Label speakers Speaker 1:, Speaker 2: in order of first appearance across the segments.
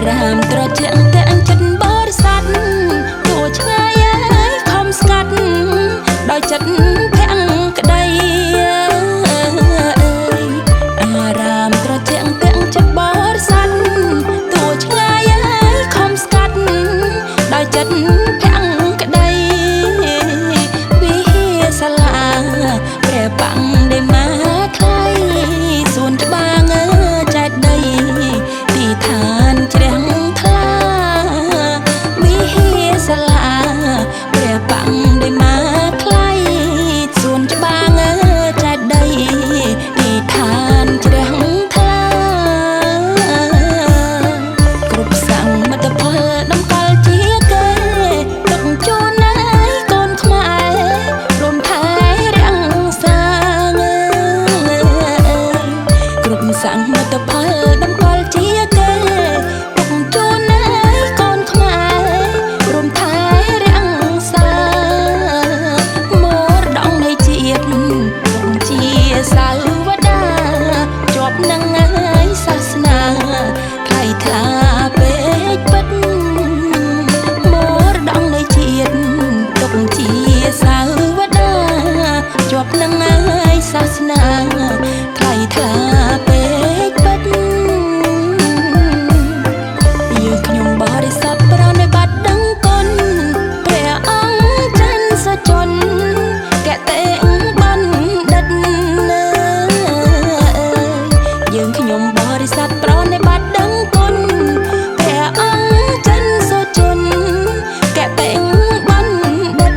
Speaker 1: រាមត្រជាក់តែអញ្ចិនបរិស័ទទោះឆ្ងាយហើយខំស្ងាត់ដោយចិត្តភាំងក្តីអារាមត្រជាក់តែអញ្ចិនបរិស័ទទោះឆ្ងាយហើយខំស្ងាត់ដោយចិត្តភាំងក្តីវិសាលាព្រះបាំងได้มาថ្លៃសួនច្បាងចែកដីទីឋានជ្រះថ្លាវិសាលាព្រះបាំងได้มาថ្លៃសួនច្បាងចែកដីទីឋានជ្រះថ្លាគ្រប់សង្ឃមិត្តផលតម្កល់ជាគេដឹកជូនឲ្យកូនខ្មែររំថែរាំងសាងគ្រប់សង្ឃមិត្តផលតម្កល់ជាគេដឹកជូនឲ្យកូនខ្មែររំថែរាំងសាមរតកនៃជាតិជាសាវតាជាប់នឹងហើយសាសនាថ្លៃថ្លាពេកពិតមរតកនៃជាតិទុកជាសាវតាជាប់នឹងហើយសាសនាថ្លៃថ្លាពេកពិតយើងខ្ញុំបរិស័ទប្រណិប័តដឹងគុណព្រះអង្គច័ន្ទសច្ចុនកតេបណ្ឌិតយើងខ្ញុំបរិស័ទប្រណិប័តដឹងគុណព្រះអង្គច័ន្ទសច្ចុនកតេបណ្ឌិត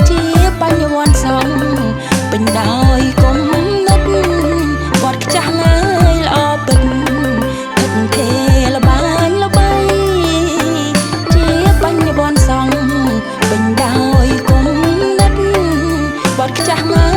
Speaker 1: ជាបញ្ញវន្តសង្ឃពេញដោយគុណនិតគាត់ខ្ចាស់ងាយល្អពិតគិតទេល្បាញល្បីជាបញ្ញវន្តសង្ឃពេញដោយគុណនិតគាត់ខ្ចាស់ងាយ